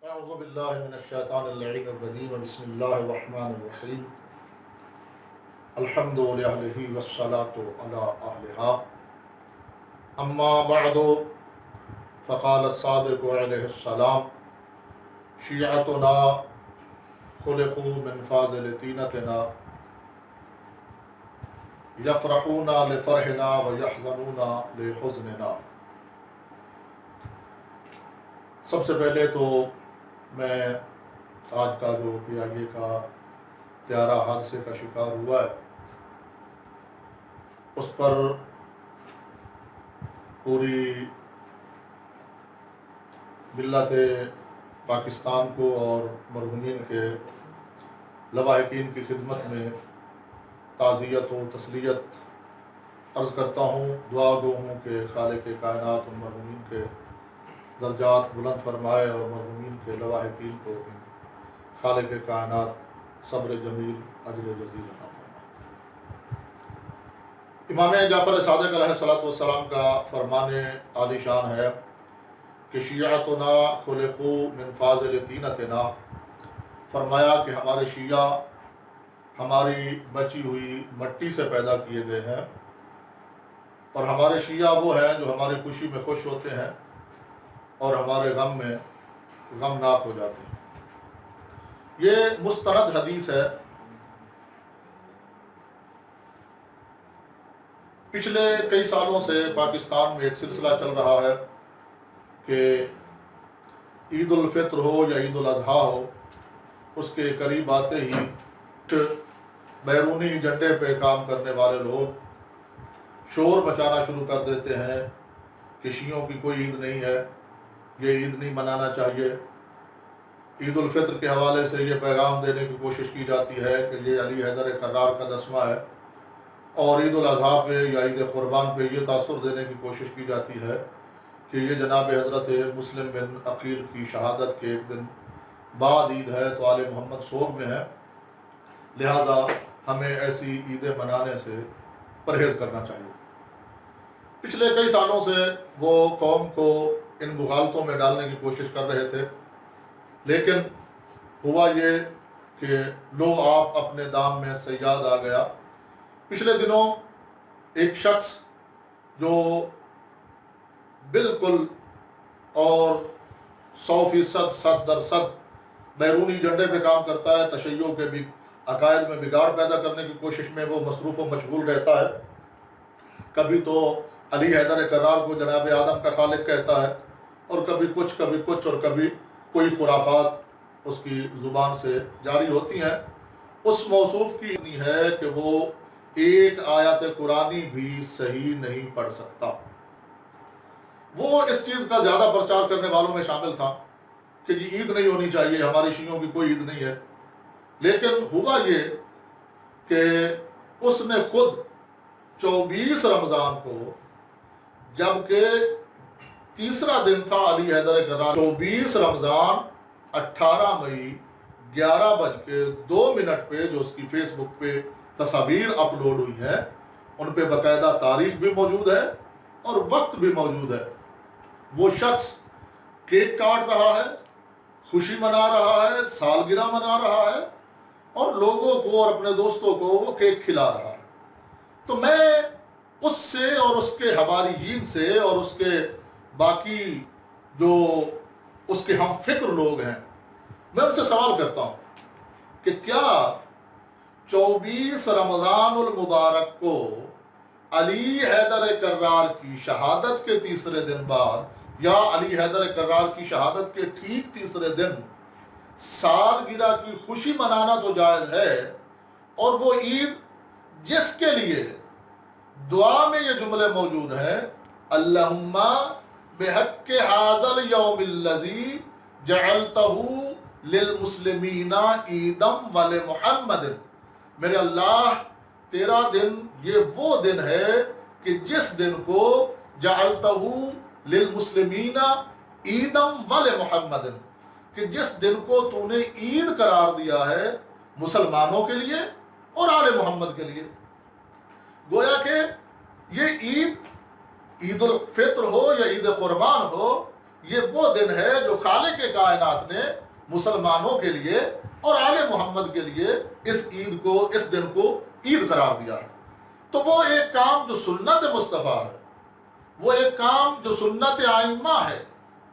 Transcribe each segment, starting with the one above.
اعوذ باللہ من الشیطان اللعین الرجیم بسم اللہ الرحمن الرحیم الحمد للہ والصلاة علی اہلہا اما بعد فقال الصادق علیہ السلام شیعتنا خلقوا من فاضل طینتنا یفرحون لفرحنا ویحزنون لحزننا۔ سب سے پہلے تو میں آج کا جو PIA کا طیارہ حادثے کا شکار ہوا ہے اس پر پوری ملت پاکستان کو اور مرحومین کے لواحقین کی خدمت میں تعزیت و تسلیت عرض کرتا ہوں، دعا گو ہوں کہ خالق کائنات اور مرحومین کے درجات بلند فرمائے اور مرحومین کے لواحقین کو خالق کائنات صبر جمیل اجر جزیل عطا فرمائے۔ امام جعفر صادق علیہ السلام کا فرمان عالی شان ہے کہ شیعتنا خلقوا من فاضل طینتنا، فرمایا کہ ہمارے شیعہ ہماری بچی ہوئی مٹی سے پیدا کیے گئے ہیں، اور ہمارے شیعہ وہ ہیں جو ہماری خوشی میں خوش ہوتے ہیں اور ہمارے غم میں غمناک ہو جاتے ہیں۔ یہ مستند حدیث ہے۔ پچھلے کئی سالوں سے پاکستان میں ایک سلسلہ چل رہا ہے کہ عید الفطر ہو یا عید الاضحیٰ ہو، اس کے قریب آتے ہی بیرونی ایجنڈے پہ کام کرنے والے لوگ شور مچانا شروع کر دیتے ہیں کہ شیعوں کی کوئی عید نہیں ہے، یہ عید نہیں منانا چاہیے۔ عید الفطر کے حوالے سے یہ پیغام دینے کی کوشش کی جاتی ہے کہ یہ علی حیدر کرار کا دسمہ ہے، اور عید الاضحیٰ پہ یا عید قربان پہ یہ تاثر دینے کی کوشش کی جاتی ہے کہ یہ جناب حضرت مسلم بن عقیل کی شہادت کے ایک دن بعد عید ہے تو آل محمد سوگ میں ہے، لہٰذا ہمیں ایسی عیدیں منانے سے پرہیز کرنا چاہیے۔ پچھلے کئی سالوں سے وہ قوم کو ان مغالطوں میں ڈالنے کی کوشش کر رہے تھے، لیکن ہوا یہ کہ لو آپ اپنے دام میں صیاد آ گیا۔ پچھلے دنوں ایک شخص جو بالکل اور 100% 100% بیرونی ایجنڈے پہ کام کرتا ہے، تشیع کے بھی عقائد میں بگاڑ پیدا کرنے کی کوشش میں وہ مصروف و مشغول رہتا ہے۔ کبھی تو علی حیدر کرار کو جناب آدم کا خالق کہتا ہے، اور کبھی کچھ اور کبھی کوئی خرافات اس کی زبان سے جاری ہوتی ہیں۔ اس موصوف کی نہیں ہے کہ وہ ایک آیت قرآنی بھی صحیح نہیں پڑھ سکتا۔ وہ اس چیز کا زیادہ پرچار کرنے والوں میں شامل تھا کہ جی عید نہیں ہونی چاہیے، ہماری شیعوں کی کوئی عید نہیں ہے، لیکن ہوا یہ کہ اس نے خود 24 رمضان کو، جبکہ تیسرا دن تھا علی حیدر کرار، 24 رمضان 18 مئی 11:02 پہ جو اس کی فیس بک پہ تصاویر اپلوڈ ہوئی ہیں، ان پہ باقاعدہ تاریخ بھی موجود ہے اور وقت بھی موجود ہے۔ وہ شخص کیک کاٹ رہا ہے، خوشی منا رہا ہے، سالگرہ منا رہا ہے، اور لوگوں کو اور اپنے دوستوں کو وہ کیک کھلا رہا ہے۔ تو میں اس سے اور اس کے حواریین سے اور اس کے باقی جو اس کے ہم فکر لوگ ہیں، میں ان سے سوال کرتا ہوں کہ کیا 24 رمضان المبارک کو علی حیدر کرار کی شہادت کے تیسرے دن بعد یا علی حیدر کرار کی شہادت کے ٹھیک تیسرے دن سالگرہ کی خوشی منانا تو جائز ہے، اور وہ عید جس کے لیے دعا میں یہ جملے موجود ہیں، اللہم بحق ھذا الیوم الذی جعلتہ للمسلمین عیدا ولمحمد، میرے اللہ تیرا دن یہ وہ دن ہے کہ جس دن کو جعلتہ للمسلمین عیدا ولمحمد، کہ جس دن کو تو نے عید قرار دیا ہے مسلمانوں کے لیے اور آل محمد کے لیے۔ گویا کہ یہ عید الفطر ہو یا عید قربان ہو، یہ وہ دن ہے جو خالق کائنات نے مسلمانوں کے لیے اور آل محمد کے لیے اس عید کو، اس دن کو عید قرار دیا ہے۔ تو وہ ایک کام جو سنت مصطفیٰ ہے، وہ ایک کام جو سنت آئمہ ہے۔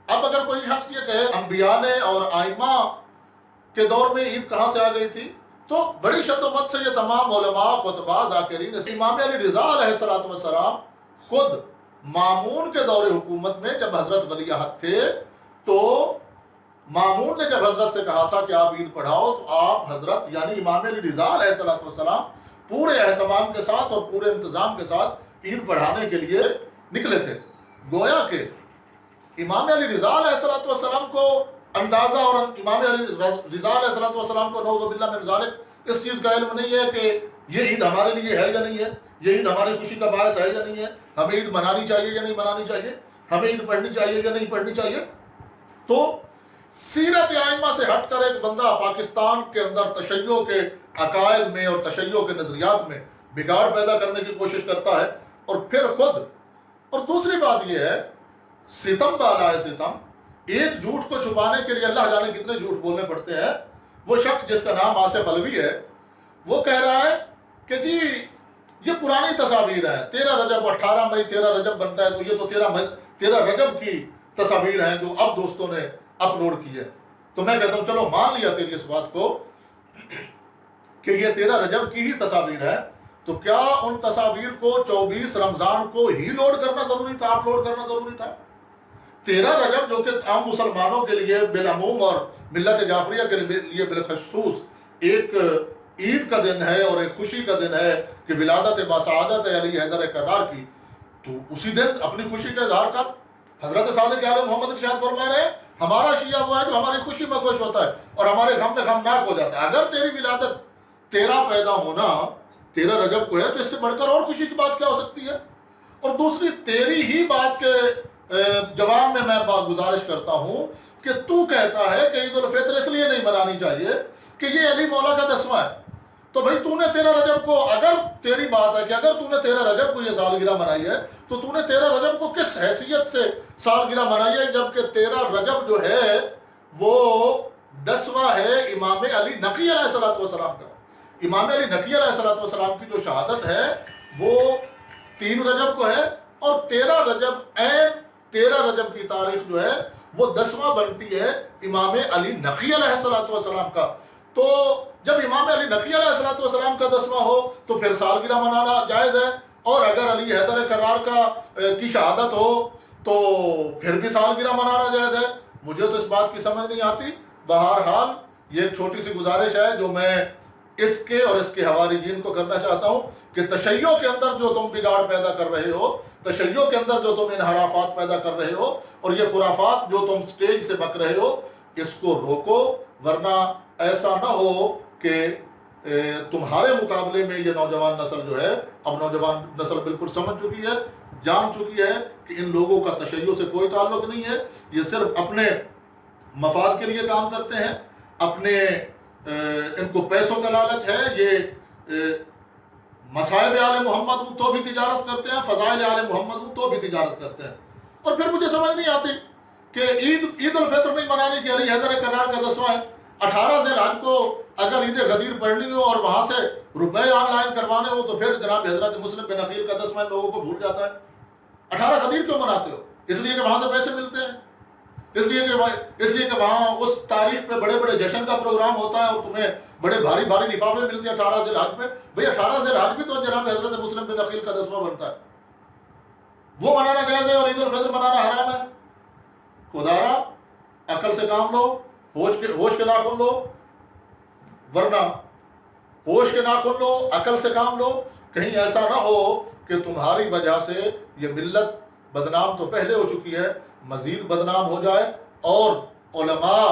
اب اگر کوئی شخص یہ کہے انبیاء نے اور آئمہ کے دور میں عید کہاں سے آ گئی تھی، تو بڑی شد و مت سے یہ تمام علماء، خطباء، ذاکرین، امام علی رضا علیہ السلام خود مامون کے دور حکومت میں جب حضرت ولی عہد تھے، تو مامون نے جب حضرت سے کہا تھا کہ آپ عید پڑھاؤ، تو آپ حضرت یعنی امام علی رضا علیہ السلام پورے اہتمام کے ساتھ اور پورے انتظام کے ساتھ عید پڑھانے کے لیے نکلے تھے۔ گویا کہ امام علی رضا علیہ السلام کو اندازہ، اور امام علی رضا علیہ السلام کو نعوذ باللہ من ذالک اس چیز کا علم نہیں ہے کہ یہ عید ہمارے لیے ہے یا نہیں ہے، یہ عید ہماری خوشی کا باعث ہے یا نہیں ہے، ہمیں عید منانی چاہیے یا نہیں منانی چاہیے، ہمیں عید پڑھنی چاہیے یا نہیں پڑھنی چاہیے۔ تو سیرت ائمہ سے ہٹ کر ایک بندہ پاکستان کے اندر تشیع کے عقائد میں اور تشیع کے نظریات میں بگاڑ پیدا کرنے کی کوشش کرتا ہے، اور پھر خود، اور دوسری بات یہ ہے ستم بالا ہے ستم، ایک جھوٹ کو چھپانے کے لیے اللہ جانے کتنے جھوٹ بولنے پڑتے ہیں۔ وہ شخص جس کا نام آصف علوی ہے، وہ کہہ رہا ہے کہ جی یہ پرانی تصاویر ہیں، 13 رجب 18 مئی 13 رجب بنتا ہے، تو یہ تو 13 رجب کی تصاویر ہیں جو اب دوستوں نے اپلوڈ کی ہے۔ تو میں کہتا ہوں چلو مان لیا تیری اس بات کو کہ یہ 13 رجب کی ہی تصاویر ہے، تو کیا ان تصاویر کو 24 رمضان کو ہی لوڈ کرنا ضروری تھا، اپلوڈ کرنا ضروری تھا؟ 13 رجب جو کہ عام مسلمانوں کے لیے بالعموم اور ملت جعفریہ کے لیے بالخصوص ایک عید کا دن ہے اور ایک خوشی کا دن ہے کہ ولادت باسعادت علی حیدر کرار کی، تو اسی دن اپنی خوشی کا اظہار کر۔ حضرت صادق عالم محمد ارشاد فرما رہے ہیں ہمارا شیعہ وہ ہے جو ہماری خوشی میں خوش ہوتا ہے اور ہمارے غم میں غمناک ہو جاتا ہے۔ اگر تیری ولادت تیرا پیدا ہونا 13 رجب کو ہے تو اس سے بڑھ کر اور خوشی کی بات کیا ہو سکتی ہے؟ اور دوسری تیری ہی بات کے جواب میں گزارش کرتا ہوں کہ تو کہتا ہے کہ عید الفطر اس لیے نہیں منانی چاہیے کہ یہ علی مولا کا 10واں ہے، تو بھائی تو نے 13 رجب کو، اگر تیری بات ہے کہ اگر تو نے 13 رجب کو یہ سالگرہ منائی ہے تو تو نے 13 رجب کو کس حیثیت سے سالگرہ منائی ہے، جبکہ 13 رجب جو ہے وہ 10واں ہے امام علی نقی علیہ السلام کا۔ امام علی نقی علیہ السلام کی جو شہادت ہے وہ 3 رجب کو ہے، اور 13 رجب 13 رجب کی تاریخ جو ہے وہ 10واں بنتی ہے امام علی نقی علیہ السلام کا۔ تو جب امام علی نقی علیہ السلام کا 10واں ہو تو پھر سالگرہ منانا جائز ہے، اور اگر علی حیدر کرار کی شہادت ہو تو پھر بھی سالگرہ منانا جائز ہے۔ مجھے تو اس بات کی سمجھ نہیں آتی۔ بہرحال یہ ایک چھوٹی سی گزارش ہے جو میں اس کے اور اس کے حواریین کو کرنا چاہتا ہوں کہ تشیع کے اندر جو تم بگاڑ پیدا کر رہے ہو، تشیع کے اندر جو تم انحرافات پیدا کر رہے ہو، اور یہ خرافات جو تم سٹیج سے بک رہے ہو، اس کو روکو، ورنہ ایسا نہ ہو کہ تمہارے مقابلے میں یہ نوجوان نسل جو ہے، اب نوجوان نسل بالکل سمجھ چکی ہے، جان چکی ہے کہ ان لوگوں کا تشیع سے کوئی تعلق نہیں ہے، یہ صرف اپنے مفاد کے لیے کام کرتے ہیں، اپنے ان کو پیسوں کا لالچ ہے، یہ مصائب آل محمد ہوں تو بھی تجارت کرتے ہیں، فضائل آل محمد ہوں تو بھی تجارت کرتے ہیں۔ اور پھر مجھے سمجھ نہیں آتی کہ عید الفطر نہیں منانی کہ علی حیدر کرار کا 10واں ہے۔ 18 ذی الحج کو اگر عید غدیر پڑھنی ہو اور وہاں سے روپے آن لائن کروانے ہو تو پھر جناب حضرت مسلم بن عقیل کا 10واں لوگوں کو بھول جاتا ہے۔ 18 غدیر کیوں مناتے ہو؟ اس لیے کہ وہاں سے پیسے ملتے ہیں، اس لیے کہ وہاں اس تاریخ پہ بڑے بڑے جشن کا پروگرام ہوتا ہے اور تمہیں بڑے بھاری بھاری لفافے ملتے ہیں 18 ذی الحج میں۔ بھئی 18 ذی الحج بھی تو جناب حضرت مسلم بن عقیل کا 10واں بنتا ہے، وہ منانا جائز ہے اور عید الفطر منانا حرام ہے۔ خدارا عقل سے کام لو، ہوش کے ناخن لو، ورنہ ہوش کے ناخن لو، عقل سے کام لو، کہیں ایسا نہ ہو کہ تمہاری وجہ سے یہ ملت بدنام تو پہلے ہو چکی ہے، مزید بدنام ہو جائے اور علماء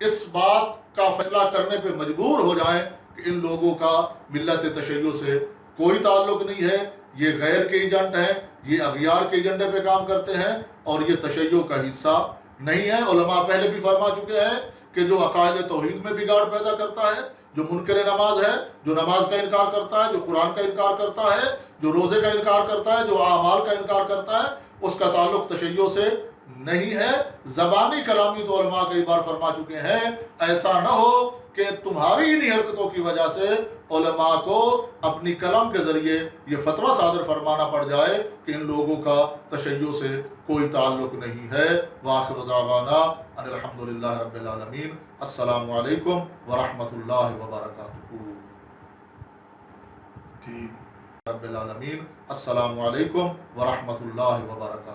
اس بات کا فیصلہ کرنے پہ مجبور ہو جائیں کہ ان لوگوں کا ملت تشیع سے کوئی تعلق نہیں ہے، یہ غیر کے ایجنٹ ہیں، یہ اغیار کے ایجنڈے پہ کام کرتے ہیں اور یہ تشیع کا حصہ نہیں ہے۔ علماء پہلے بھی فرما چکے ہیں کہ جو عقائد توحید میں بگاڑ پیدا کرتا ہے، جو منکر نماز ہے، جو نماز کا انکار کرتا ہے، جو قرآن کا انکار کرتا ہے، جو روزے کا انکار کرتا ہے، جو اعمال کا انکار کرتا ہے، اس کا تعلق تشیع سے نہیں ہے۔ زبانی کلامی تو علماء کئی بار فرما چکے ہیں، ایسا نہ ہو کہ تمہاری انہی حرکتوں کی وجہ سے علماء کو اپنی قلم کے ذریعے یہ فتویٰ صادر فرمانا پڑ جائے کہ ان لوگوں کا تشیع سے کوئی تعلق نہیں ہے۔ وآخر دعوانا ان الحمدللہ رب العالمین۔ السلام علیکم ورحمۃ اللہ وبرکاتہ۔ رب العالمین۔ السلام علیکم ورحمۃ اللہ وبرکاتہ۔